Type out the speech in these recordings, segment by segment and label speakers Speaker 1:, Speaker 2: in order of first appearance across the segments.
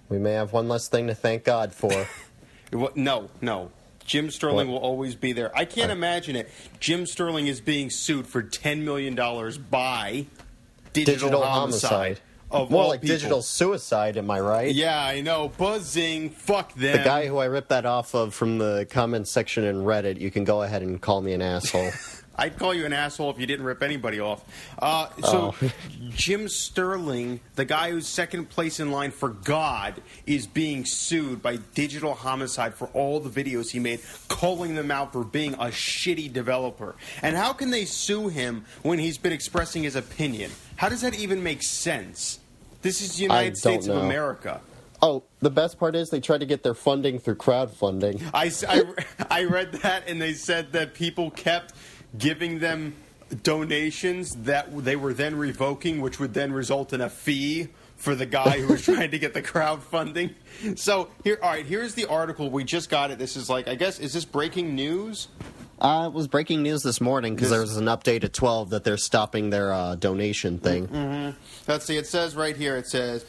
Speaker 1: We may have one less thing to thank God for.
Speaker 2: No. Jim Sterling will always be there. I can't imagine it. Jim Sterling is being sued for $10 million by digital homicide.
Speaker 1: More like people. Digital suicide, am I right?
Speaker 2: Yeah, I know. Buzzing. Fuck them.
Speaker 1: The guy who I ripped that off of from the comments section in Reddit, you can go ahead and call me an asshole.
Speaker 2: I'd call you an asshole if you didn't rip anybody off. Jim Sterling, the guy who's second place in line for God, is being sued by digital homicide for all the videos he made, calling them out for being a shitty developer. And how can they sue him when he's been expressing his opinion? How does that even make sense? This is the United States of America.
Speaker 1: Oh, the best part is they tried to get their funding through crowdfunding.
Speaker 2: I read that, and they said that people kept giving them donations that they were then revoking, which would then result in a fee for the guy who was trying to get the crowdfunding. So, here's the article. We just got it. This is I guess, is this breaking news?
Speaker 1: It was breaking news this morning because there was an update at 12 that they're stopping their donation thing.
Speaker 2: Mm-hmm. Let's see. It says right here, it says,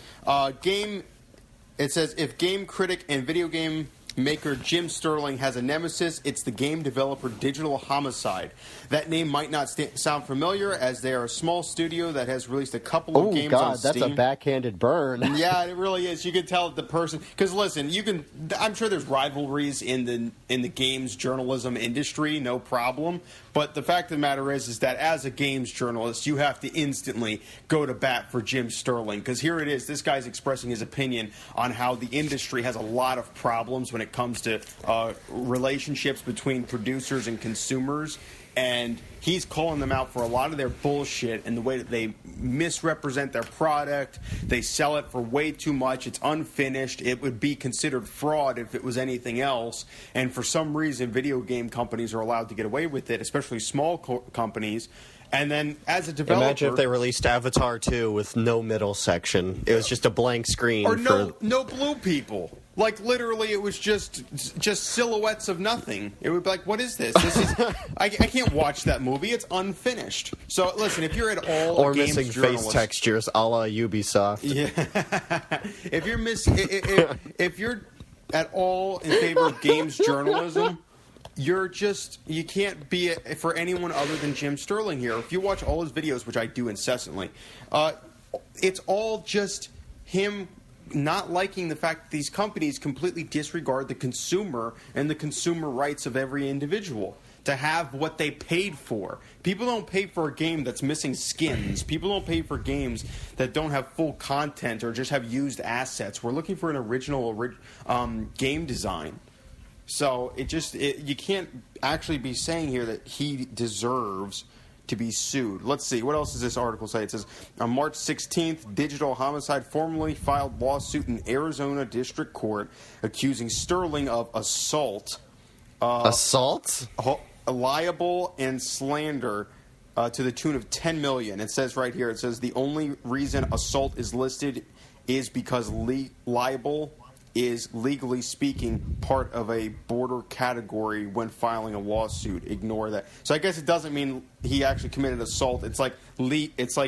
Speaker 2: if game critic and video game maker Jim Sterling has a nemesis, it's the game developer Digital Homicide. That name might not sound familiar, as they are a small studio that has released a couple of games on Steam.
Speaker 1: That's a backhanded burn.
Speaker 2: Yeah, it really is. You can tell the person, because listen, I'm sure there's rivalries in the games journalism industry, no problem. But the fact of the matter is that as a games journalist, you have to instantly go to bat for Jim Sterling, because here it is. This guy's expressing his opinion on how the industry has a lot of problems when it comes to relationships between producers and consumers. And he's calling them out for a lot of their bullshit and the way that they misrepresent their product. They sell it for way too much. It's unfinished. It would be considered fraud if it was anything else. And for some reason, video game companies are allowed to get away with it, especially small companies. And then, as a developer...
Speaker 1: Imagine if they released Avatar 2 with no middle section. It was just a blank screen.
Speaker 2: Or no blue people. Like, literally, it was just silhouettes of nothing. It would be like, what is this? I can't watch that movie. It's unfinished. So, listen, if you're at all
Speaker 1: or
Speaker 2: a games
Speaker 1: missing
Speaker 2: journalist,
Speaker 1: face textures, a la Ubisoft.
Speaker 2: Yeah. if you're at all in favor of games journalism, you can't be for anyone other than Jim Sterling here. If you watch all his videos, which I do incessantly, it's all just him not liking the fact that these companies completely disregard the consumer and the consumer rights of every individual to have what they paid for. People don't pay for a game that's missing skins. People don't pay for games that don't have full content or just have used assets. We're looking for an original game design. So you can't actually be saying here that he deserves to be sued. Let's see. What else does this article say? It says, on March 16th, Digital Homicide formally filed lawsuit in Arizona District Court accusing Sterling of assault.
Speaker 1: Assault?
Speaker 2: Libel and slander to the tune of $10 million. It says right here, it says the only reason assault is listed is because libel is, legally speaking, part of a border category when filing a lawsuit. Ignore that. So I guess it doesn't mean he actually committed assault. It's like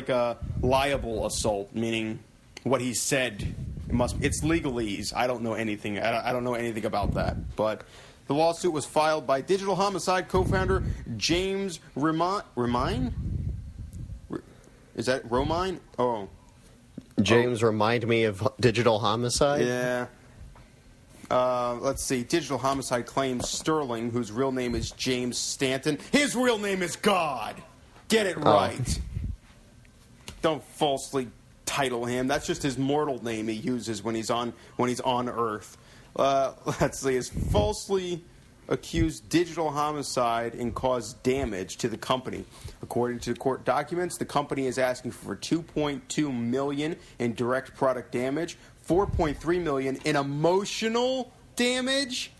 Speaker 2: a liable assault, meaning what he said it's legalese. I don't know anything. I don't know anything about that. But the lawsuit was filed by Digital Homicide co-founder James Remine. Is that Romine? Oh.
Speaker 1: James remind me of Digital Homicide?
Speaker 2: Yeah. Let's see. Digital Homicide claims Sterling, whose real name is James Stanton. His real name is God. Get it right. Don't falsely title him. That's just his mortal name he uses when he's on Earth. Let's see. Is falsely accused Digital Homicide and caused damage to the company. According to court documents, the company is asking for $2.2 million in direct product damage, $4.3 million in emotional damage.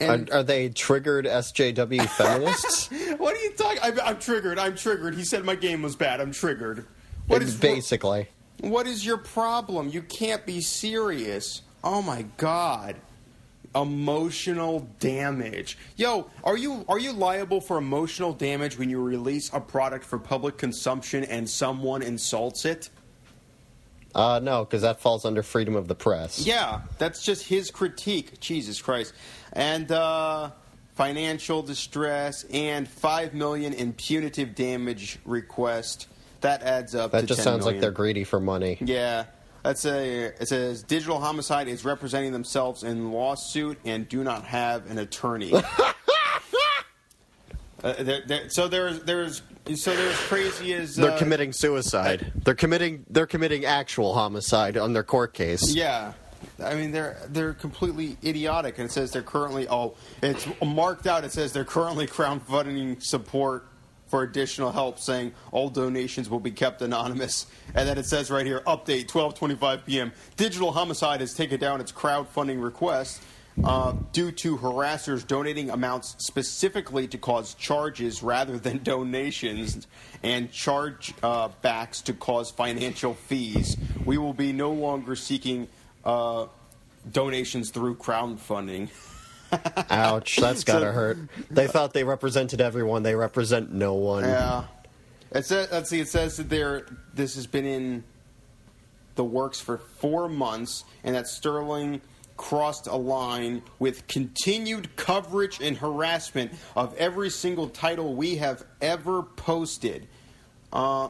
Speaker 2: And
Speaker 1: are they triggered SJW feminists?
Speaker 2: What are you talking? I'm triggered. I'm triggered. He said my game was bad. I'm triggered.
Speaker 1: Basically.
Speaker 2: What is your problem? You can't be serious. Oh my God. Emotional damage. Yo, are you liable for emotional damage when you release a product for public consumption and someone insults it?
Speaker 1: No, because that falls under freedom of the press.
Speaker 2: Yeah, that's just his critique. Jesus Christ. And financial distress and $5 million in punitive damage request. That adds up to $10 million.
Speaker 1: That just sounds like they're greedy for money.
Speaker 2: Yeah. It says Digital Homicide is representing themselves in lawsuit and do not have an attorney. So there's crazy as
Speaker 1: they're committing suicide. They're committing actual homicide on their court case.
Speaker 2: Yeah, I mean they're completely idiotic. And it says they're currently it's marked out. It says they're currently crowdfunding support for additional help, saying all donations will be kept anonymous. And then it says right here, update 12:25 p.m. Digital Homicide has taken down its crowdfunding request. Due to harassers donating amounts specifically to cause charges rather than donations and charge backs to cause financial fees. We will be no longer seeking donations through crowdfunding.
Speaker 1: Ouch, that's gotta hurt. They thought they represented everyone. They represent no one.
Speaker 2: Yeah. It says that this has been in the works for 4 months, and that Sterling crossed a line with continued coverage and harassment of every single title we have ever posted.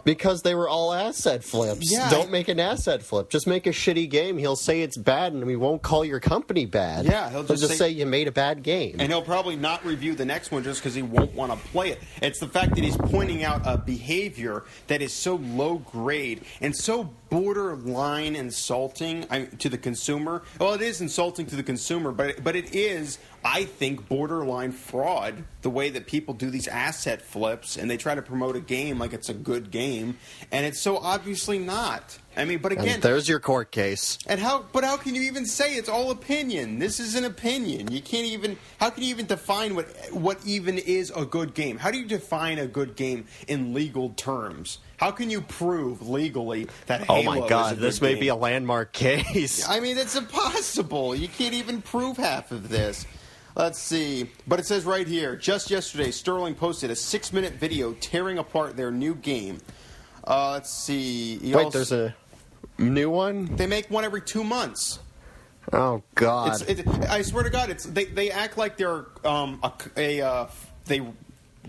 Speaker 1: Because they were all asset flips.
Speaker 2: Yeah,
Speaker 1: Don't make an asset flip. Just make a shitty game. He'll say it's bad, and we won't call your company bad.
Speaker 2: Yeah, he'll just
Speaker 1: say you made a bad game.
Speaker 2: And he'll probably not review the next one just because he won't want to play it. It's the fact that he's pointing out a behavior that is so low grade and so borderline insulting to the consumer. Well, it is insulting to the consumer, but it is, I think, borderline fraud, the way that people do these asset flips and they try to promote a game like it's a good game, and it's so obviously not. I mean, but again,
Speaker 1: and there's your court case.
Speaker 2: And how can you even say it's all opinion? This is an opinion. You can't even. How can you even define what even is a good game? How do you define a good game in legal terms? How can you prove legally that Halo is a good game?
Speaker 1: Oh my God, this may be a landmark case.
Speaker 2: I mean, it's impossible. You can't even prove half of this. Let's see. But it says right here, just yesterday, Sterling posted a 6-minute video tearing apart their new game. Let's see.
Speaker 1: There's a new one?
Speaker 2: They make one every 2 months.
Speaker 1: Oh God!
Speaker 2: I swear to God, they act like they're they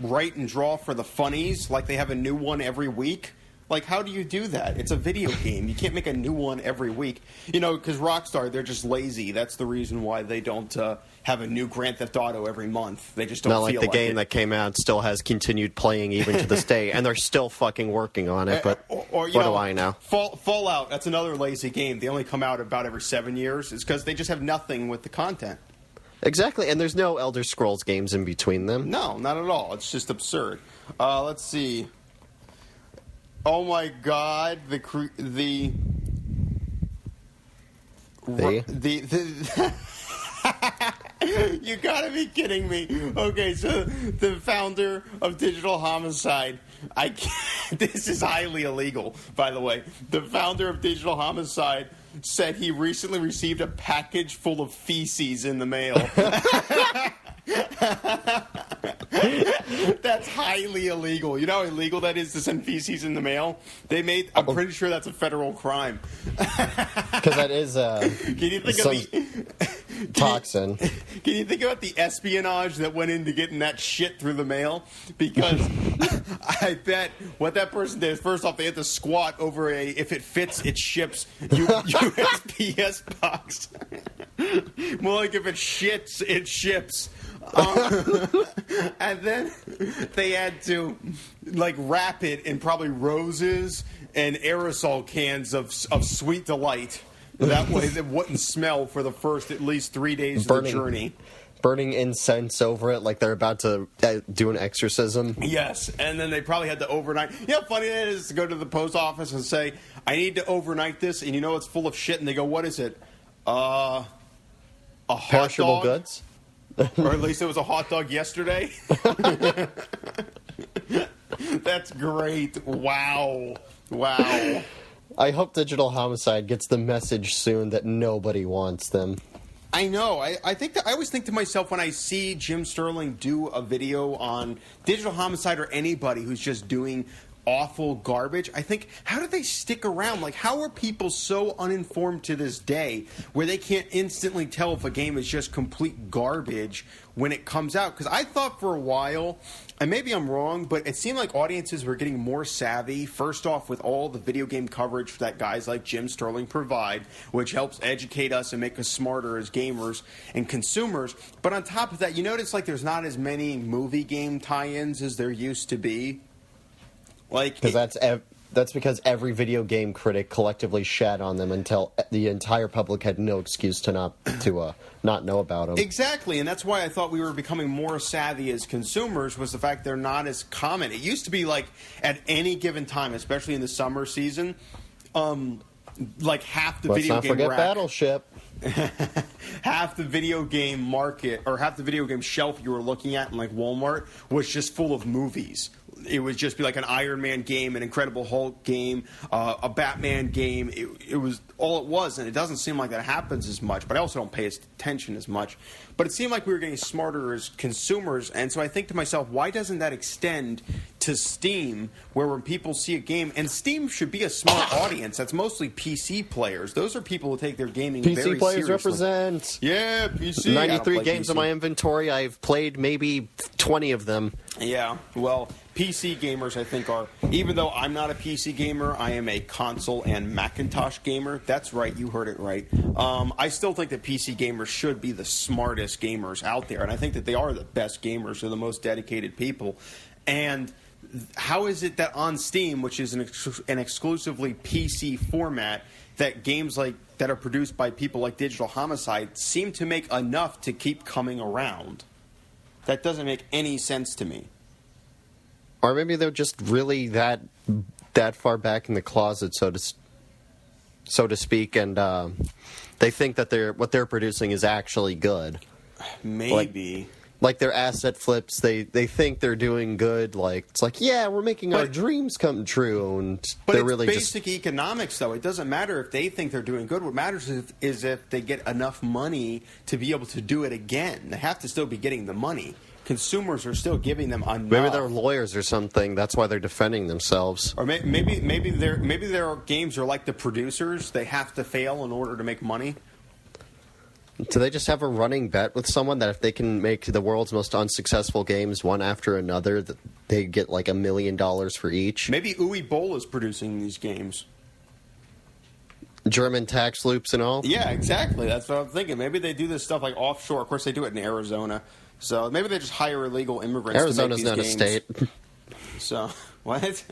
Speaker 2: write and draw for the funnies, like they have a new one every week. Like, how do you do that? It's a video game. You can't make a new one every week. You know, because Rockstar, they're just lazy. That's the reason why they don't have a new Grand Theft Auto every month. They just don't feel like it.
Speaker 1: Not like the game that came out still has continued playing even to this day, and they're still fucking working on it, but what do I know?
Speaker 2: Fallout, that's another lazy game. They only come out about every 7 years. It's because they just have nothing with the content.
Speaker 1: Exactly, and there's no Elder Scrolls games in between them.
Speaker 2: No, not at all. It's just absurd. Let's see. Oh my God! You gotta be kidding me. Okay, so the founder of Digital Homicide, this is highly illegal, by the way. The founder of Digital Homicide said he recently received a package full of feces in the mail. That's highly illegal. You know how illegal that is to send feces in the mail? I'm pretty sure that's a federal crime.
Speaker 1: Because that is
Speaker 2: Can you think of
Speaker 1: toxin.
Speaker 2: Can you think about the espionage that went into getting that shit through the mail? Because I bet what that person did is, first off, they had to squat over if it fits, it ships USPS box. More like if it shits, it ships. And then they had to wrap it in probably roses and aerosol cans of Sweet Delight. That way it wouldn't smell for the first at least 3 days of the journey.
Speaker 1: Burning incense over it like they're about to do an exorcism.
Speaker 2: Yes, and then they probably had to overnight. You know how funny it is to go to the post office and say, I need to overnight this, and you know it's full of shit, and they go, what is it? A hot
Speaker 1: perishable
Speaker 2: dog?
Speaker 1: Goods?
Speaker 2: Or at least it was a hot dog yesterday. That's great. Wow.
Speaker 1: I hope Digital Homicide gets the message soon that nobody wants them.
Speaker 2: I know. I always think to myself when I see Jim Sterling do a video on Digital Homicide or anybody who's just doing awful garbage, I think, how do they stick around? Like, how are people so uninformed to this day where they can't instantly tell if a game is just complete garbage when it comes out? Because I thought for a while, and maybe I'm wrong, but it seemed like audiences were getting more savvy, first off with all the video game coverage that guys like Jim Sterling provide, which helps educate us and make us smarter as gamers and consumers. But on top of that, you notice like there's not as many movie game tie-ins as there used to be. Like,
Speaker 1: because that's because every video game critic collectively shat on them until the entire public had no excuse to not know about them.
Speaker 2: Exactly, and that's why I thought we were becoming more savvy as consumers, was the fact they're not as common. It used to be like at any given time, especially in the summer season, like half the video game
Speaker 1: forget
Speaker 2: rack,
Speaker 1: Battleship.
Speaker 2: half the video game market or half the video game shelf you were looking at in like Walmart was just full of movies. It would just be like an Iron Man game, an Incredible Hulk game, a Batman game. It was all it was, and it doesn't seem like that happens as much. But I also don't pay attention as much. But it seemed like we were getting smarter as consumers, and so I think to myself, why doesn't that extend to Steam, where when people see a game, and Steam should be a smart audience. That's mostly PC players. Those are people who take their gaming very seriously.
Speaker 1: PC players represent.
Speaker 2: Yeah, PC.
Speaker 1: 93 games in my inventory. I've played maybe 20 of them.
Speaker 2: Yeah, well, PC gamers, I think, are, even though I'm not a PC gamer, I am a console and Macintosh gamer. That's right, you heard it right. I still think that PC gamers should be the smartest gamers out there, and I think that they are the best gamers, they're the most dedicated people. And how is it that on Steam, which is an exclusively PC format, that games like that are produced by people like Digital Homicide seem to make enough to keep coming around? That doesn't make any sense to me.
Speaker 1: Or maybe they're just really that far back in the closet, so to speak, and they think that what they're producing is actually good.
Speaker 2: Maybe.
Speaker 1: Like their asset flips, they think they're doing good. Like it's like, yeah, we're making our dreams come true, and they're really just
Speaker 2: basic economics, though. It doesn't matter if they think they're doing good. What matters is if they get enough money to be able to do it again. They have to still be getting the money. Consumers are still giving them enough.
Speaker 1: Maybe they're lawyers or something. That's why they're defending themselves.
Speaker 2: Or maybe their games are like the producers. They have to fail in order to make money.
Speaker 1: Do they just have a running bet with someone that if they can make the world's most unsuccessful games one after another, that they get like $1 million for each?
Speaker 2: Maybe Uwe Boll is producing these games.
Speaker 1: German tax loops and all?
Speaker 2: Yeah, exactly. That's what I'm thinking. Maybe they do this stuff like offshore. Of course, they do it in Arizona. So maybe they just hire illegal immigrants
Speaker 1: Arizona's
Speaker 2: to make these games.
Speaker 1: not a state.
Speaker 2: So, what?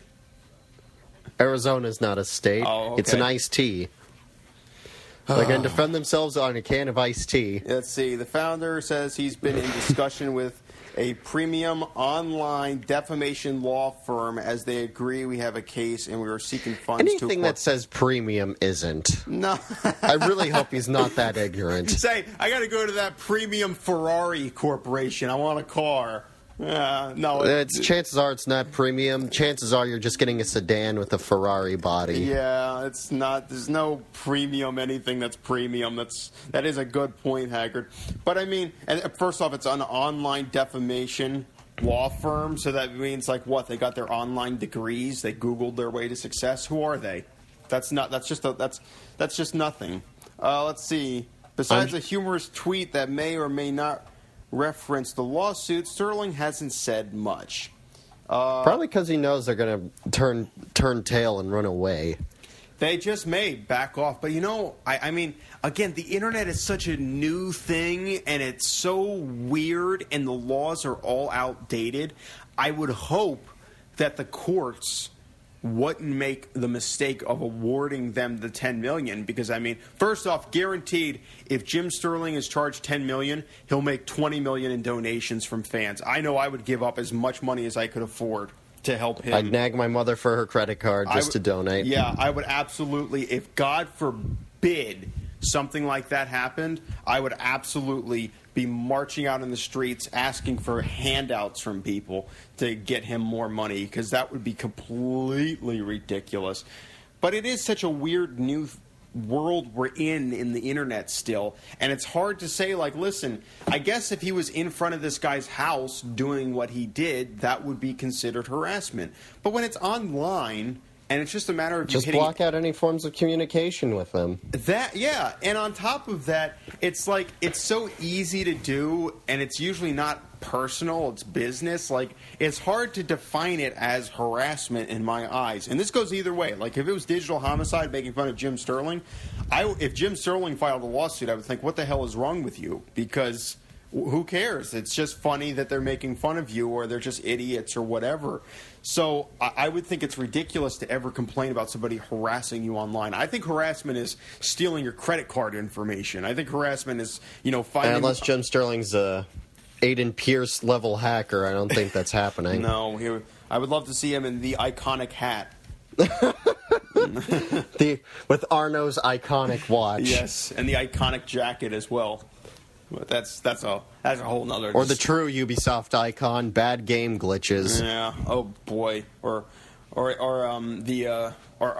Speaker 1: Arizona's not a state.
Speaker 2: Oh, okay.
Speaker 1: It's an iced tea. They're going to defend themselves on a can of iced tea.
Speaker 2: Let's see. The founder says he's been in discussion with a premium online defamation law firm as they agree we have a case and we are seeking funds
Speaker 1: Anything that says premium isn't.
Speaker 2: No.
Speaker 1: I really hope he's not that ignorant.
Speaker 2: Say, I got to go to that premium Ferrari corporation. I want a car. No.
Speaker 1: Chances are it's not premium. Chances are you're just getting a sedan with a Ferrari body.
Speaker 2: Yeah, it's not. There's no premium anything that's premium. That is a good point, Haggard. But I mean, and first off, it's an online defamation law firm, so that means like what? They got their online degrees. They Googled their way to success. Who are they? That's just nothing. Let's see. Besides a humorous tweet that may or may not reference the lawsuit, Sterling hasn't said much.
Speaker 1: Probably because he knows they're going to turn tail and run away.
Speaker 2: They just may back off. But, I mean, again, the Internet is such a new thing, and it's so weird, and the laws are all outdated. I would hope that the courts wouldn't make the mistake of awarding them the $10 million, because I mean, first off, guaranteed, if Jim Sterling is charged $10 million, he'll make $20 million in donations from fans. I know I would give up as much money as I could afford to help him.
Speaker 1: I'd nag my mother for her credit card just to donate.
Speaker 2: Yeah, I would absolutely. If God forbid something like that happened, I would absolutely be marching out in the streets asking for handouts from people to get him more money, because that would be completely ridiculous. But it is such a weird new world we're in the internet still, and it's hard to say, like, listen, I guess if he was in front of this guy's house doing what he did, that would be considered harassment. But when it's online, and it's just a matter of
Speaker 1: just block out any forms of communication with them.
Speaker 2: Yeah, and on top of that, it's like, it's so easy to do, and it's usually not personal, it's business. Like, it's hard to define it as harassment in my eyes. And this goes either way. Like, if it was digital homicide making fun of Jim Sterling, if Jim Sterling filed a lawsuit, I would think, what the hell is wrong with you? Because who cares? It's just funny that they're making fun of you, or they're just idiots or whatever. So I would think it's ridiculous to ever complain about somebody harassing you online. I think harassment is stealing your credit card information. I think harassment is, finding...
Speaker 1: Unless Jim Sterling's a Aiden Pierce level hacker, I don't think that's happening.
Speaker 2: No, I would love to see him in the iconic hat.
Speaker 1: With Arno's iconic watch.
Speaker 2: Yes, and the iconic jacket as well. But that's a whole nother.
Speaker 1: Or the true Ubisoft icon, bad game glitches.
Speaker 2: Yeah. Oh boy. Or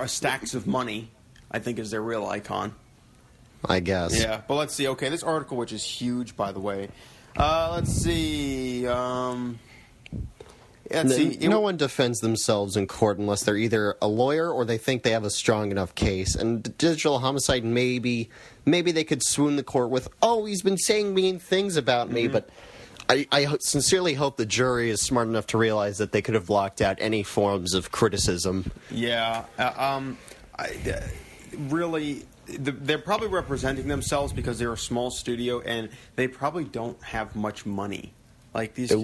Speaker 2: stacks of money, I think, is their real icon.
Speaker 1: I guess.
Speaker 2: Yeah. But let's see. Okay, this article, which is huge, by the way. Let's see.
Speaker 1: No one defends themselves in court unless they're either a lawyer or they think they have a strong enough case. And digital homicide, maybe they could swoon the court with, oh, he's been saying mean things about me. But I sincerely hope the jury is smart enough to realize that they could have blocked out any forms of criticism.
Speaker 2: Yeah. Really, they're probably representing themselves because they're a small studio and they probably don't have much money. Like these,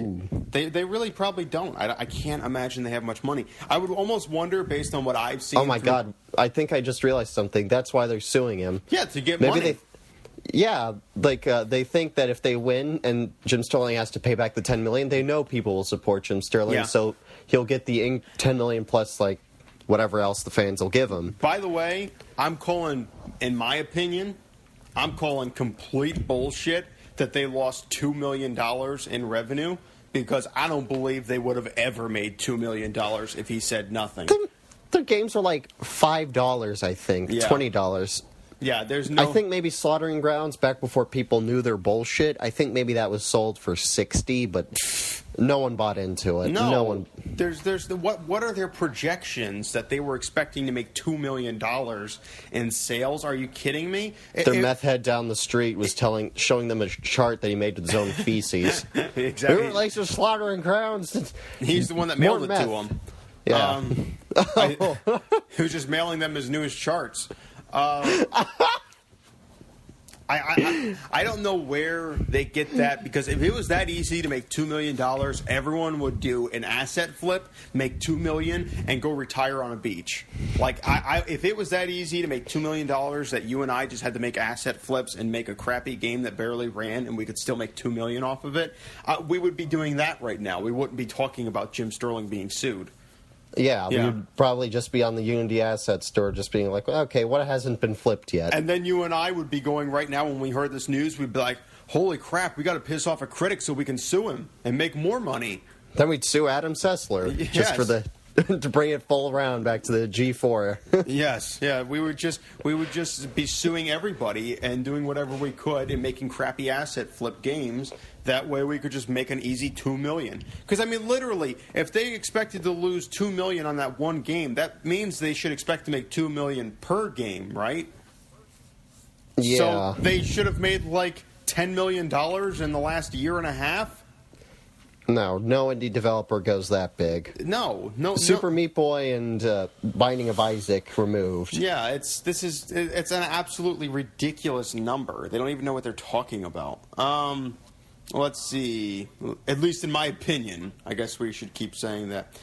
Speaker 2: they really probably don't. I can't imagine they have much money. I would almost wonder, based on what I've seen.
Speaker 1: Oh my God! I think I just realized something. That's why they're suing him.
Speaker 2: Yeah, to get money.
Speaker 1: They think that if they win and Jim Sterling has to pay back the $10 million, they know people will support Jim Sterling, so he'll get the $10 million plus whatever else the fans will give him.
Speaker 2: By the way, in my opinion, I'm calling complete bullshit that they lost $2 million in revenue, because I don't believe they would have ever made $2 million if he said nothing.
Speaker 1: Their games are like $5, I think, $20.
Speaker 2: Yeah,
Speaker 1: I think maybe Slaughtering Grounds, back before people knew their bullshit, I think maybe that was sold for $60, but no one bought into it. No one.
Speaker 2: What are their projections that they were expecting to make $2 million in sales? Are you kidding me?
Speaker 1: Their meth head down the street was showing them a chart that he made with his own feces.
Speaker 2: Exactly.
Speaker 1: Who likes your Slaughtering Grounds?
Speaker 2: He's the one that mailed it to them.
Speaker 1: Yeah.
Speaker 2: Who's just mailing them his newest charts. I don't know where they get that, because if it was that easy to make $2 million, everyone would do an asset flip, make $2 million, and go retire on a beach. Like, if it was that easy to make $2 million that you and I just had to make asset flips and make a crappy game that barely ran and we could still make $2 million off of it, we would be doing that right now. We wouldn't be talking about Jim Sterling being sued.
Speaker 1: Yeah, we would probably just be on the Unity Asset Store just being like, okay, what hasn't been flipped yet?
Speaker 2: And then you and I would be going right now, when we heard this news, we'd be like, holy crap, we got to piss off a critic so we can sue him and make more money.
Speaker 1: Then we'd sue Adam Sessler just for to bring it full around back to the G4.
Speaker 2: Yes, yeah, we would just be suing everybody and doing whatever we could and making crappy asset flip games. That way we could just make an easy $2 million. Because, I mean, literally, if they expected to lose $2 million on that one game, that means they should expect to make $2 million per game, right?
Speaker 1: Yeah.
Speaker 2: So they should have made like $10 million in the last year and a half.
Speaker 1: No indie developer goes that big.
Speaker 2: No.
Speaker 1: Super Meat Boy and Binding of Isaac removed.
Speaker 2: Yeah, it's an absolutely ridiculous number. They don't even know what they're talking about. Let's see. At least in my opinion, I guess we should keep saying that.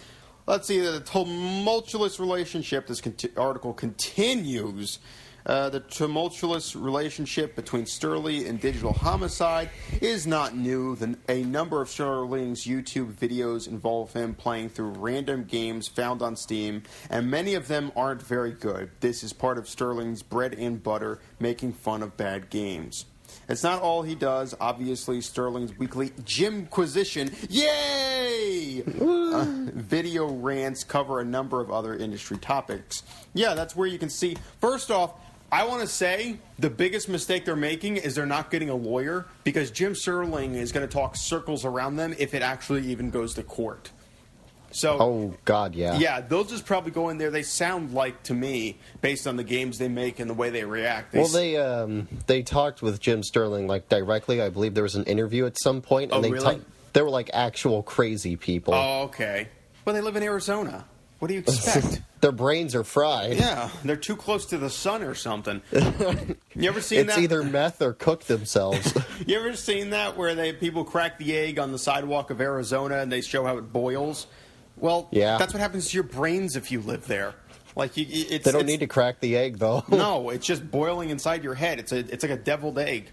Speaker 2: Let's see. The tumultuous relationship. This article continues. The tumultuous relationship between Sterling and digital homicide is not new. A number of Sterling's YouTube videos involve him playing through random games found on Steam, and many of them aren't very good. This is part of Sterling's bread and butter, making fun of bad games. It's not all he does. Obviously, Sterling's weekly Jimquisition, yay! Video rants cover a number of other industry topics. Yeah, that's where you can see. First off, I want to say the biggest mistake they're making is they're not getting a lawyer, because Jim Sterling is going to talk circles around them if it actually even goes to court. So,
Speaker 1: oh God, yeah,
Speaker 2: yeah, they'll just probably go in there. They sound like, to me, based on the games they make and the way they react.
Speaker 1: They talked with Jim Sterling like directly. I believe there was an interview at some point, and
Speaker 2: really?
Speaker 1: They were like actual crazy people.
Speaker 2: Oh, okay. Well, they live in Arizona. What do you expect?
Speaker 1: Their brains are fried.
Speaker 2: Yeah, they're too close to the sun or something. You ever seen that?
Speaker 1: It's either meth or cook themselves.
Speaker 2: You ever seen that where people crack the egg on the sidewalk of Arizona and they show how it boils? Well,
Speaker 1: yeah.
Speaker 2: That's what happens to your brains if you live there. Like
Speaker 1: they don't need to crack the egg, though.
Speaker 2: No, it's just boiling inside your head. It's like a deviled egg.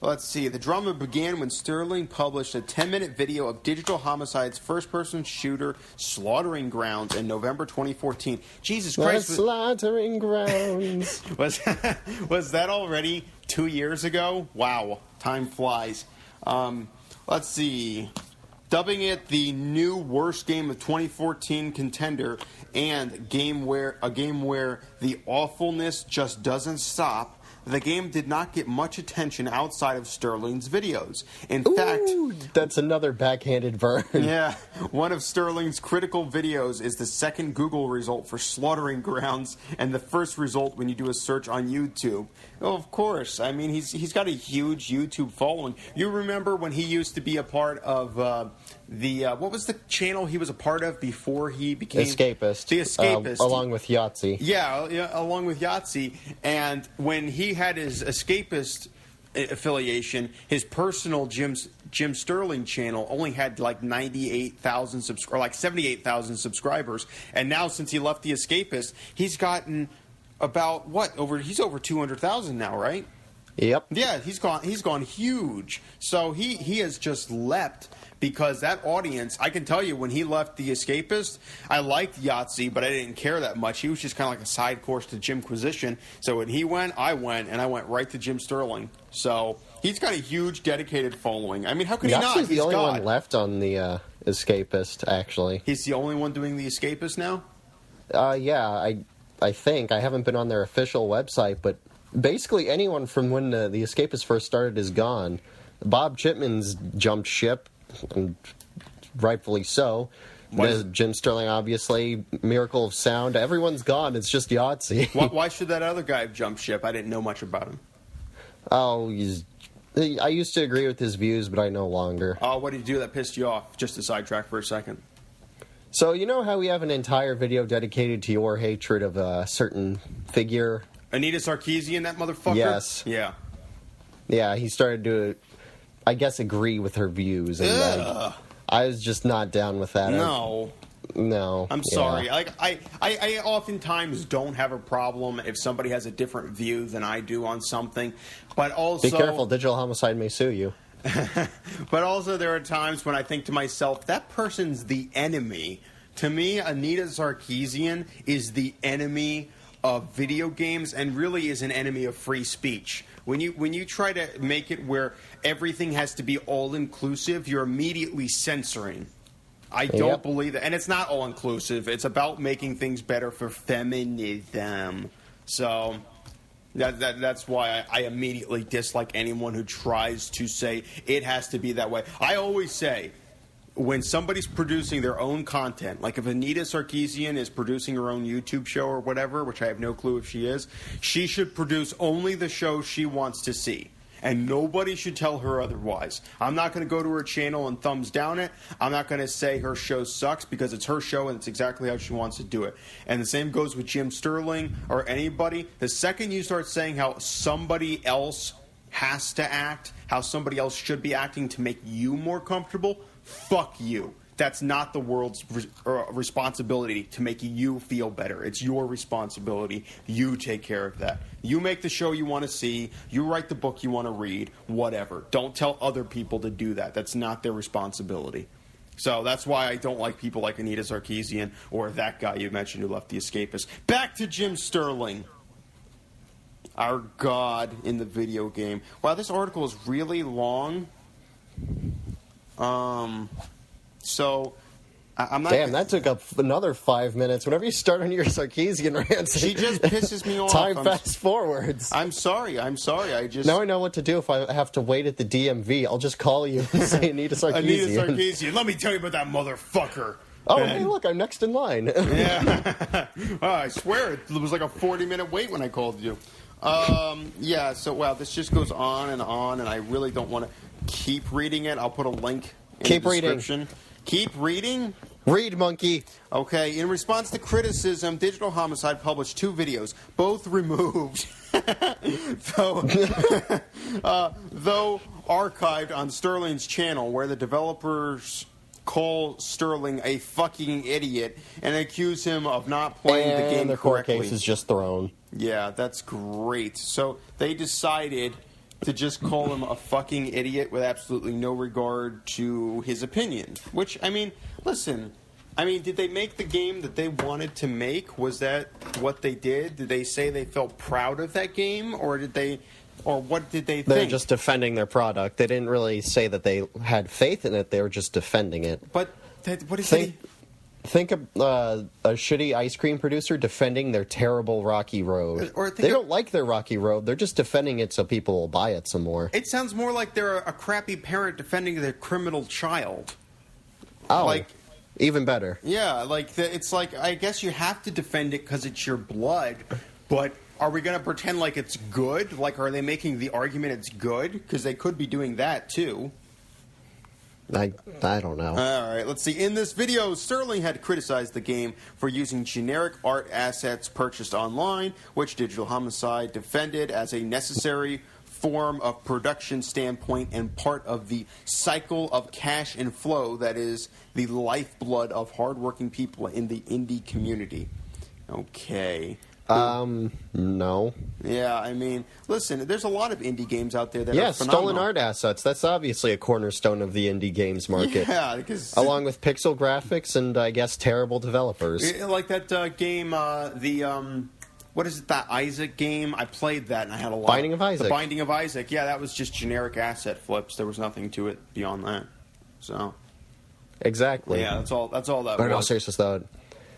Speaker 2: Let's see. The drama began when Sterling published a 10-minute video of Digital Homicide's first-person shooter Slaughtering Grounds in November 2014. Jesus Christ.
Speaker 1: Slaughtering Grounds.
Speaker 2: Was that already 2 years ago? Wow. Time flies. Let's see. Dubbing it the new worst game of 2014 contender and a game where the awfulness just doesn't stop, the game did not get much attention outside of Sterling's videos. In fact,
Speaker 1: that's another backhanded burn.
Speaker 2: Yeah, one of Sterling's critical videos is the second Google result for Slaughtering Grounds and the first result when you do a search on YouTube. Oh, of course. I mean, he's got a huge YouTube following. You remember when he used to be a part of what was the channel he was a part of before he became
Speaker 1: Escapist?
Speaker 2: The Escapist,
Speaker 1: along with Yahtzee.
Speaker 2: Yeah, along with Yahtzee. And when he had his Escapist affiliation, his personal Jim Sterling channel only had like 98,000 or like 78,000 subscribers. And now, since he left the Escapist, he's gotten about he's over 200,000 now, right?
Speaker 1: Yep.
Speaker 2: Yeah, he's gone huge. So he has just leapt, because that audience, I can tell you, when he left The Escapist, I liked Yahtzee, but I didn't care that much. He was just kind of like a side course to Jimquisition. So when he went, I went right to Jim Sterling. So he's got a huge, dedicated following. I mean, how could he not?
Speaker 1: Yahtzee's the only one left on The Escapist, actually.
Speaker 2: He's the only one doing The Escapist now?
Speaker 1: Yeah, I think. I haven't been on their official website, but basically anyone from when The Escapist first started is gone. Bob Chipman's jumped ship, and rightfully so. Jim Sterling, obviously. Miracle of Sound. Everyone's gone. It's just Yahtzee.
Speaker 2: Why should that other guy jump ship? I didn't know much about him.
Speaker 1: Oh, I used to agree with his views, but I no longer.
Speaker 2: Oh, what did he do that pissed you off? Just to sidetrack for a second.
Speaker 1: So, you know how we have an entire video dedicated to your hatred of a certain figure?
Speaker 2: Anita Sarkeesian, that motherfucker?
Speaker 1: Yes.
Speaker 2: Yeah.
Speaker 1: Yeah, he started to, I guess, agree with her views. And I was just not down with that.
Speaker 2: No.
Speaker 1: No.
Speaker 2: I'm sorry. Like I oftentimes don't have a problem if somebody has a different view than I do on something. But also,
Speaker 1: be careful, Digital Homicide may sue you.
Speaker 2: But also there are times when I think to myself, that person's the enemy. To me, Anita Sarkeesian is the enemy of video games and really is an enemy of free speech. When you try to make it where everything has to be all-inclusive, you're immediately censoring. I don't believe that. And it's not all-inclusive. It's about making things better for feminism. So that's why I immediately dislike anyone who tries to say it has to be that way. I always say, when somebody's producing their own content, like if Anita Sarkeesian is producing her own YouTube show or whatever, which I have no clue if she is, she should produce only the show she wants to see. And nobody should tell her otherwise. I'm not going to go to her channel and thumbs down it. I'm not going to say her show sucks, because it's her show and it's exactly how she wants to do it. And the same goes with Jim Sterling or anybody. The second you start saying how somebody else has to act, how somebody else should be acting to make you more comfortable, fuck you. That's not the world's responsibility to make you feel better. It's your responsibility. You take care of that. You make the show you want to see. You write the book you want to read. Whatever. Don't tell other people to do that. That's not their responsibility. So that's why I don't like people like Anita Sarkeesian or that guy you mentioned who left The Escapist. Back to Jim Sterling. Our God in the video game. Wow, this article is really long. So, I'm not.
Speaker 1: Damn, that took up another 5 minutes. Whenever you start on your Sarkeesian rants,
Speaker 2: She just pisses me off.
Speaker 1: Time fast forwards.
Speaker 2: I'm sorry. I just
Speaker 1: Now I know what to do if I have to wait at the DMV. I'll just call you and say Anita Sarkeesian.
Speaker 2: Anita Sarkeesian. Let me tell you about that motherfucker.
Speaker 1: Oh, hey, look, I'm next in line.
Speaker 2: Yeah. Oh, I swear it was like a 40-minute wait when I called you. Yeah. So wow, this just goes on, and I really don't want to keep reading it. I'll put a link in the description.
Speaker 1: Reading.
Speaker 2: Keep reading?
Speaker 1: Read, monkey.
Speaker 2: Okay, in response to criticism, Digital Homicide published 2 videos, both removed, though archived on Sterling's channel, where the developers call Sterling a fucking idiot and accuse him of not playing the game
Speaker 1: the
Speaker 2: correctly.
Speaker 1: court case is just thrown.
Speaker 2: Yeah, that's great. So they decided to just call him a fucking idiot with absolutely no regard to his opinion. Which, I mean, listen, did they make the game that they wanted to make? Was that what they did? Did they say they felt proud of that game? Or what did they think?
Speaker 1: They're just defending their product. They didn't really say that they had faith in it. They were just defending it.
Speaker 2: But what is it?
Speaker 1: Think of a shitty ice cream producer defending their terrible Rocky Road. They don't like their Rocky Road. They're just defending it so people will buy it some more.
Speaker 2: It sounds more like they're a crappy parent defending their criminal child.
Speaker 1: Oh, even better.
Speaker 2: Yeah, it's like, I guess you have to defend it because it's your blood, but are we going to pretend like it's good? Like, are they making the argument it's good? Because they could be doing that, too.
Speaker 1: I don't know.
Speaker 2: All right, let's see. In this video, Sterling had criticized the game for using generic art assets purchased online, which Digital Homicide defended as a necessary form of production standpoint and part of the cycle of cash and flow that is the lifeblood of hardworking people in the indie community. Okay.
Speaker 1: No.
Speaker 2: Yeah, listen, there's a lot of indie games out there that are phenomenal.
Speaker 1: Stolen art assets. That's obviously a cornerstone of the indie games market.
Speaker 2: Yeah, because
Speaker 1: along with pixel graphics and, I guess, terrible developers.
Speaker 2: Like that game, what is it, that Isaac game? I played that and I had a lot.
Speaker 1: Binding of Isaac.
Speaker 2: The Binding of Isaac. Yeah, that was just generic asset flips. There was nothing to it beyond that. So.
Speaker 1: Exactly.
Speaker 2: Yeah, that's all that was.
Speaker 1: But no, seriously, though.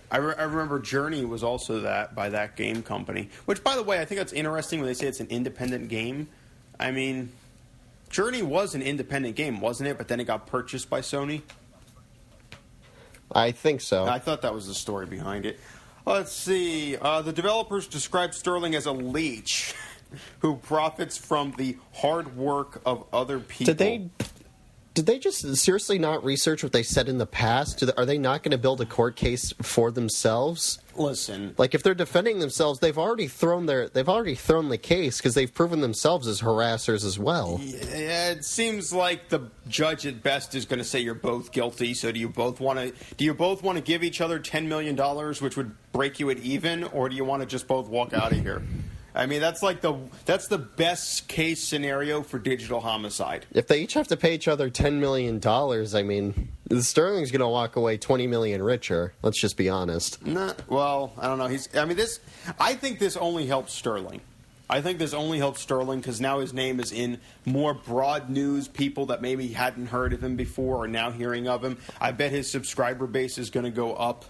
Speaker 2: I remember Journey was also by that game company. Which, by the way, I think that's interesting when they say it's an independent game. Journey was an independent game, wasn't it? But then it got purchased by Sony.
Speaker 1: I think so.
Speaker 2: I thought that was the story behind it. Let's see. The developers described Sterling as a leech who profits from the hard work of other people.
Speaker 1: Did they just seriously not research what they said in the past? Are they not going to build a court case for themselves?
Speaker 2: Listen,
Speaker 1: like if they're defending themselves, they've already thrown the case because they've proven themselves as harassers as well.
Speaker 2: Yeah, it seems like the judge at best is going to say you're both guilty. So do you both want to give each other $10 million, which would break you at even, or do you want to just both walk out of here? That's the best case scenario for Digital Homicide.
Speaker 1: If they each have to pay each other $10 million, Sterling's going to walk away $20 million richer. Let's just be honest.
Speaker 2: Well, I don't know. I think this only helps Sterling. I think this only helps Sterling because now his name is in more broad news. People that maybe hadn't heard of him before are now hearing of him. I bet his subscriber base is going to go up.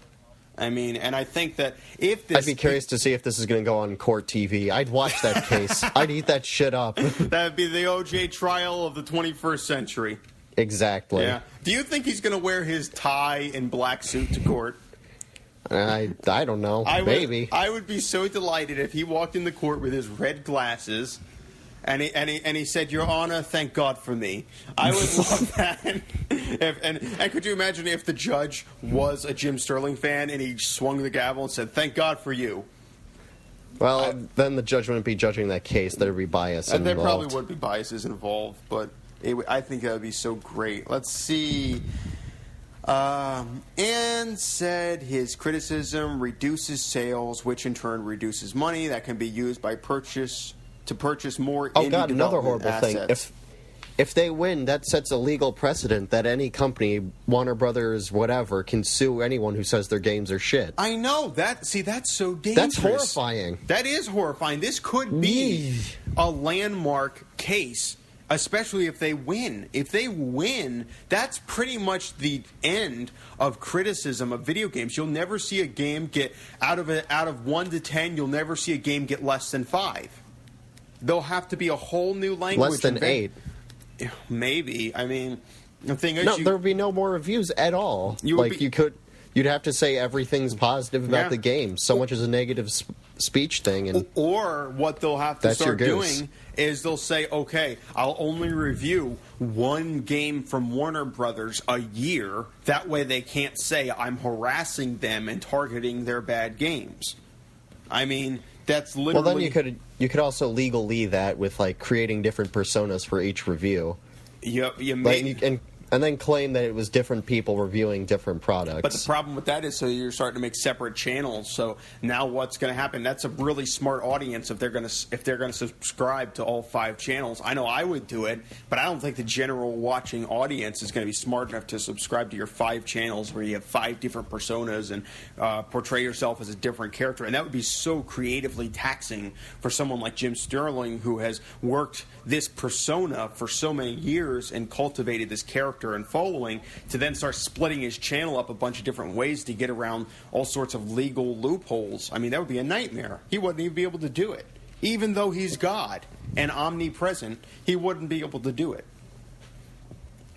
Speaker 2: And I think that if this...
Speaker 1: I'd be curious to see if this is going to go on court TV. I'd watch that case. I'd eat that shit up.
Speaker 2: That'd be the OJ trial of the 21st century.
Speaker 1: Exactly.
Speaker 2: Yeah. Do you think he's going to wear his tie and black suit to court?
Speaker 1: I don't know. Maybe.
Speaker 2: I would be so delighted if he walked in the court with his red glasses and he said, "Your Honor, thank God for me." I would love that. And could you imagine if the judge was a Jim Sterling fan and he swung the gavel and said, "Thank God for you"?
Speaker 1: Well, then the judge wouldn't be judging that case. There'd be bias involved.
Speaker 2: There probably would be biases involved, but I think that would be so great. Let's see. And said his criticism reduces sales, which in turn reduces money that can be used by purchase more indie
Speaker 1: God, another horrible
Speaker 2: assets.
Speaker 1: Thing. If they win, that sets a legal precedent that any company, Warner Brothers, whatever, can sue anyone who says their games are shit.
Speaker 2: I know. That's so dangerous.
Speaker 1: That's horrifying.
Speaker 2: That is horrifying. This could be a landmark case Especially if they win. If they win, that's pretty much the end of criticism of video games. You'll never see a game get out of 1 to 10. You'll never see a game get less than 5. There'll have to be a whole new language.
Speaker 1: Less than 8.
Speaker 2: Maybe. I mean, the thing is,
Speaker 1: there would be no more reviews at all. You'd have to say everything's positive about the game. So much is a negative speech thing. And
Speaker 2: or what they'll have to start doing is they'll say, okay, I'll only review one game from Warner Brothers a year. That way they can't say I'm harassing them and targeting their bad games. I mean, that's literally...
Speaker 1: Well, then you could also legally that with, like, creating different personas for each review. And then claim that it was different people reviewing different products.
Speaker 2: But the problem with that is, so you're starting to make separate channels. So now what's going to happen? That's a really smart audience if they're going to subscribe to all 5 channels. I know I would do it, but I don't think the general watching audience is going to be smart enough to subscribe to your 5 channels where you have 5 different personas and portray yourself as a different character. And that would be so creatively taxing for someone like Jim Sterling, who has worked this persona for so many years and cultivated this character and following, to then start splitting his channel up a bunch of different ways to get around all sorts of legal loopholes. I mean, that would be a nightmare. He wouldn't even be able to do it. Even though he's God and omnipresent, he wouldn't be able to do it.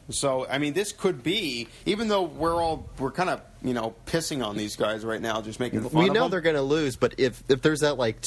Speaker 2: So, I mean, this could be, even though we're kind of, pissing on these guys right now, just making fun of them.
Speaker 1: We know they're going to lose, but if there's that, like,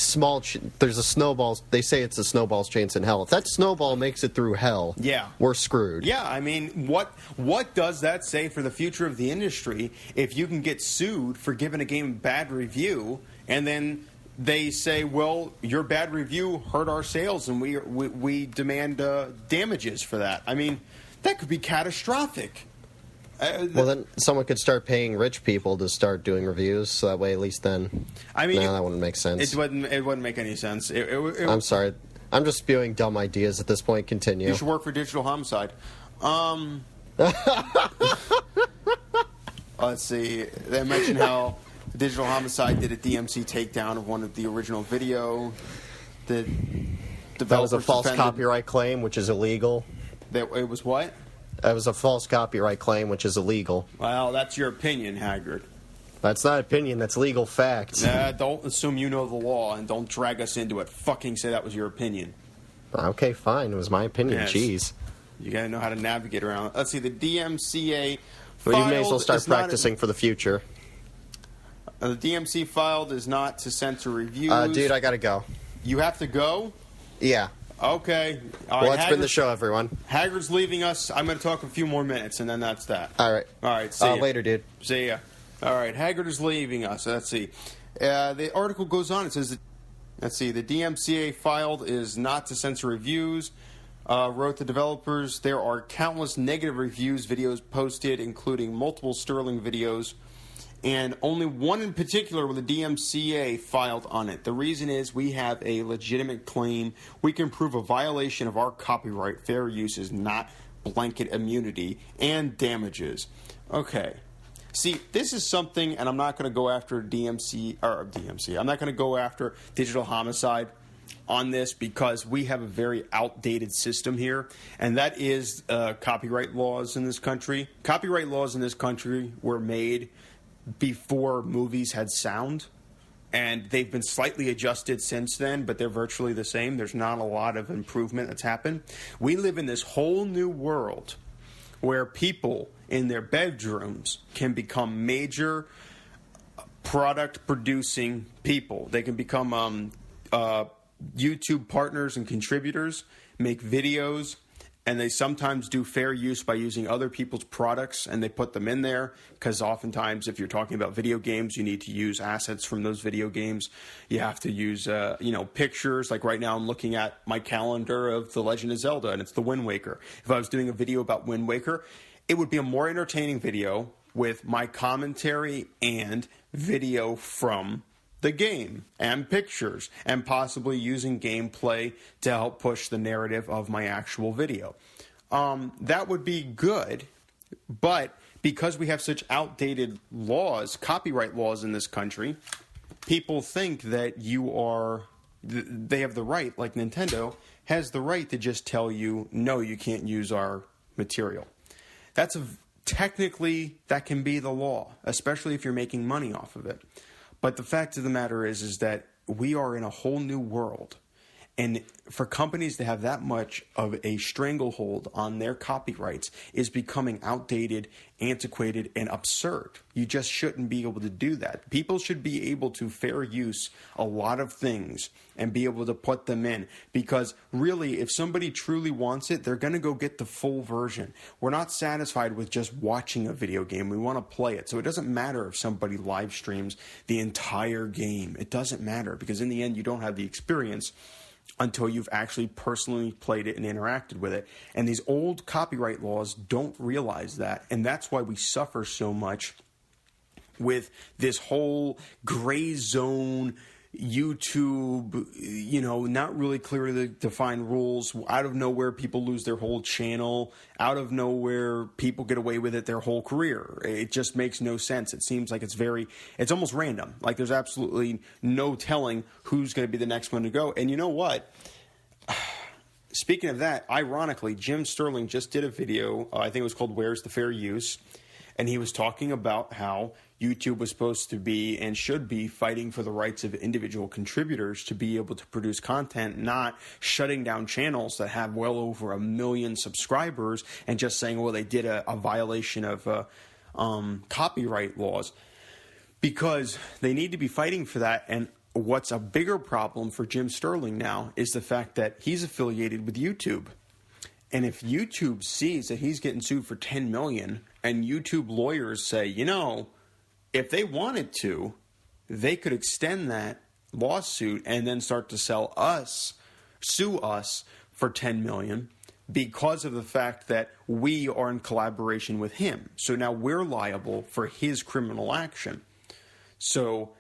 Speaker 1: there's a snowball, they say it's a snowball's chance in hell. If that snowball makes it through hell, we're screwed.
Speaker 2: Yeah, I mean, what does that say for the future of the industry if you can get sued for giving a game a bad review, and then they say, well, your bad review hurt our sales, and we demand damages for that? I mean, that could be catastrophic.
Speaker 1: Well, then someone could start paying rich people to start doing reviews, so that way at least then... I mean... No, that wouldn't make sense.
Speaker 2: It wouldn't make any sense.
Speaker 1: I'm sorry. I'm just spewing dumb ideas at this point. Continue.
Speaker 2: You should work for Digital Homicide. Let's see. They mentioned how Digital Homicide did a DMC takedown of one of the original video.
Speaker 1: That was a false copyright claim, which is illegal.
Speaker 2: It was what?
Speaker 1: That was a false copyright claim, which is illegal.
Speaker 2: Well, that's your opinion, Haggard.
Speaker 1: That's not opinion, that's legal facts.
Speaker 2: Don't assume you know the law, and don't drag us into it. Fucking say that was your opinion.
Speaker 1: Okay, fine. It was my opinion. Yes. Jeez.
Speaker 2: You gotta know how to navigate around. Let's see, the DMCA
Speaker 1: Well, you may as well start practicing for the future.
Speaker 2: The DMC filed is not to censor reviews.
Speaker 1: Dude, I gotta go.
Speaker 2: You have to go?
Speaker 1: Yeah.
Speaker 2: Okay.
Speaker 1: All right, that's been the show, everyone.
Speaker 2: Haggard's leaving us. I'm going to talk a few more minutes, and then that's that.
Speaker 1: All right.
Speaker 2: All right. See ya.
Speaker 1: Later, dude.
Speaker 2: See ya. All right. Haggard is leaving us. Let's see. The article goes on. It says, let's see, the DMCA filed is not to censor reviews. Wrote the developers, there are countless negative reviews, videos posted, including multiple Sterling videos, and only one in particular with the DMCA filed on it. The reason is we have a legitimate claim. We can prove a violation of our copyright. Fair use is not blanket immunity, and damages. Okay. See, this is something, and I'm not going to go after DMC. I'm not going to go after Digital Homicide on this because we have a very outdated system here, and that is copyright laws in this country. Copyright laws in this country were made before movies had sound, and they've been slightly adjusted since then, but they're virtually the same. There's not a lot of improvement that's happened. We live in this whole new world where people in their bedrooms can become major product-producing people. They can become YouTube partners and contributors, make videos, and they sometimes do fair use by using other people's products, and they put them in there because oftentimes if you're talking about video games, you need to use assets from those video games. You have to use pictures. Like right now I'm looking at my calendar of The Legend of Zelda, and it's the Wind Waker. If I was doing a video about Wind Waker, it would be a more entertaining video with my commentary and video from the game and pictures and possibly using gameplay to help push the narrative of my actual video. That would be good, but because we have such outdated laws, copyright laws in this country, people think that they have the right, like Nintendo has the right to just tell you, no, you can't use our material. Technically, that can be the law, especially if you're making money off of it. But the fact of the matter is that we are in a whole new world. And for companies to have that much of a stranglehold on their copyrights is becoming outdated, antiquated, and absurd. You just shouldn't be able to do that. People should be able to fair use a lot of things and be able to put them in. Because really, if somebody truly wants it, they're going to go get the full version. We're not satisfied with just watching a video game. We want to play it. So it doesn't matter if somebody live streams the entire game. It doesn't matter, because in the end, you don't have the experience until you've actually personally played it and interacted with it. And these old copyright laws don't realize that. And that's why we suffer so much with this whole gray zone YouTube, not really clearly defined rules. Out of nowhere, people lose their whole channel. Out of nowhere, people get away with it their whole career. It just makes no sense. It seems like it's almost random. Like there's absolutely no telling who's going to be the next one to go. And you know what? Speaking of that, ironically, Jim Sterling just did a video, I think it was called Where's the Fair Use? And he was talking about how YouTube was supposed to be and should be fighting for the rights of individual contributors to be able to produce content, not shutting down channels that have well over 1 million subscribers and just saying, well, they did a violation of copyright laws, because they need to be fighting for that. And what's a bigger problem for Jim Sterling now is the fact that he's affiliated with YouTube. And if YouTube sees that he's getting sued for $10 million and YouTube lawyers say, if they wanted to, they could extend that lawsuit and then start to sue us for $10 million because of the fact that we are in collaboration with him. So now we're liable for his criminal action. So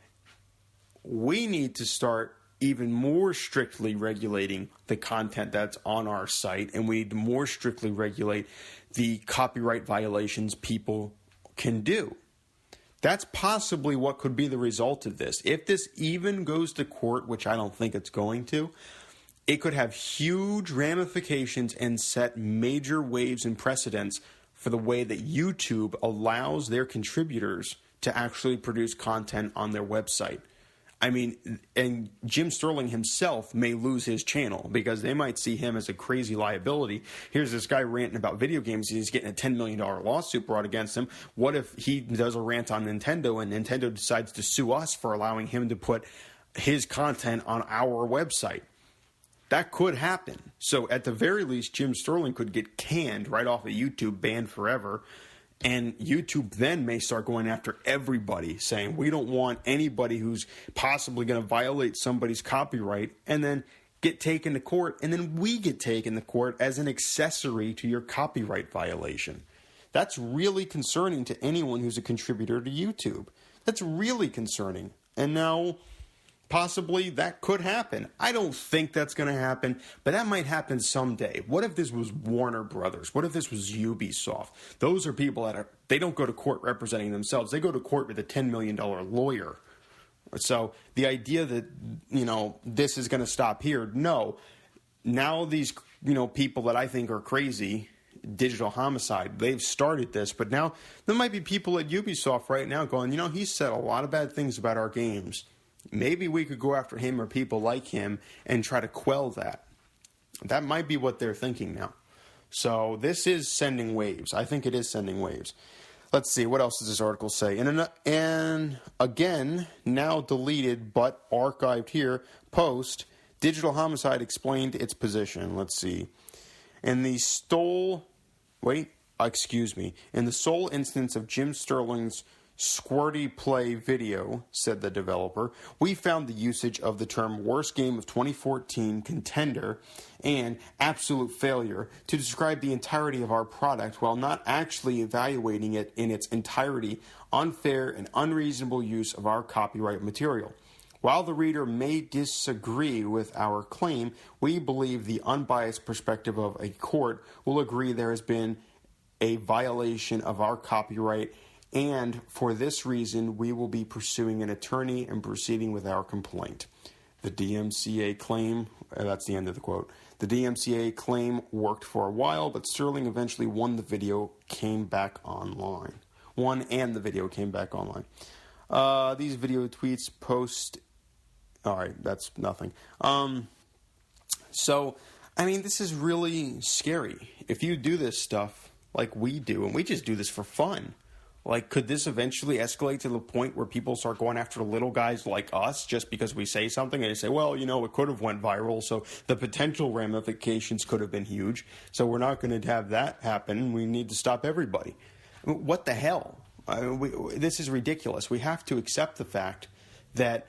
Speaker 2: we need to start even more strictly regulating the content that's on our site, and we need to more strictly regulate the copyright violations people can do. That's possibly what could be the result of this. If this even goes to court, which I don't think it's going to, it could have huge ramifications and set major waves and precedents for the way that YouTube allows their contributors to actually produce content on their website. I mean, and Jim Sterling himself may lose his channel because they might see him as a crazy liability. Here's this guy ranting about video games. He's getting a $10 million lawsuit brought against him. What if he does a rant on Nintendo and Nintendo decides to sue us for allowing him to put his content on our website? That could happen. So at the very least, Jim Sterling could get canned right off of YouTube, banned forever. And YouTube then may start going after everybody, saying we don't want anybody who's possibly going to violate somebody's copyright, and then get taken to court, and then we get taken to court as an accessory to your copyright violation. That's really concerning to anyone who's a contributor to YouTube. That's really concerning. And now, possibly that could happen. I don't think that's going to happen, but that might happen someday. What if this was Warner Brothers? What if this was Ubisoft? Those are people they don't go to court representing themselves. They go to court with a $10 million lawyer. So the idea that, this is going to stop here, no. Now these, people that I think are crazy, Digital Homicide, they've started this, but now there might be people at Ubisoft right now going, he said a lot of bad things about our games. Maybe we could go after him or people like him and try to quell that. That might be what they're thinking now. So this is sending waves. I think it is sending waves. Let's see, what else does this article say? And again, now deleted but archived here, post, Digital Homicide explained its position. Let's see. In the sole instance of Jim Sterling's Squirty Play video, said the developer, we found the usage of the term worst game of 2014 contender and absolute failure to describe the entirety of our product while not actually evaluating it in its entirety unfair and unreasonable use of our copyright material. While the reader may disagree with our claim, we believe the unbiased perspective of a court will agree there has been a violation of our copyright, and for this reason, we will be pursuing an attorney and proceeding with our complaint. The DMCA claim, that's the end of the quote. The DMCA claim worked for a while, but Sterling eventually won the video, came back online. And the video came back online. These video tweets post... Alright, that's nothing. So, I mean, this is really scary. If you do this stuff like we do, and we just do this for fun, like, could this eventually escalate to the point where people start going after little guys like us just because we say something and they say, well, you know, it could have went viral, so the potential ramifications could have been huge, so we're not going to have that happen. We need to stop everybody. What the hell? This is ridiculous. We have to accept the fact that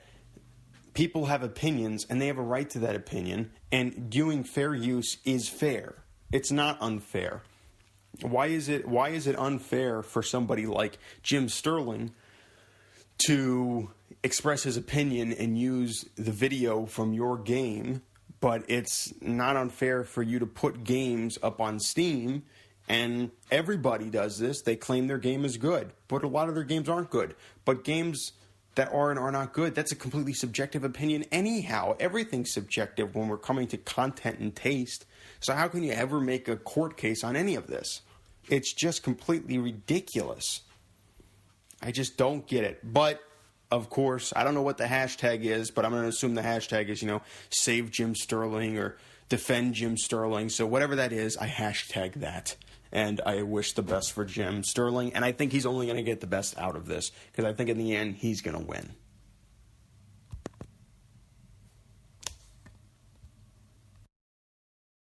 Speaker 2: people have opinions and they have a right to that opinion, and doing fair use is fair. It's not unfair. Why is it unfair for somebody like Jim Sterling to express his opinion and use the video from your game, but it's not unfair for you to put games up on Steam? And everybody does this. They claim their game is good, but a lot of their games aren't good. But games that are and are not good, that's a completely subjective opinion anyhow. Everything's subjective when we're coming to content and taste. So how can you ever make a court case on any of this? It's just completely ridiculous. I just don't get it. But, of course, I don't know what the hashtag is, but I'm going to assume the hashtag is, save Jim Sterling or defend Jim Sterling. So whatever that is, I hashtag that. And I wish the best for Jim Sterling. And I think he's only going to get the best out of this, because I think in the end, he's going to win.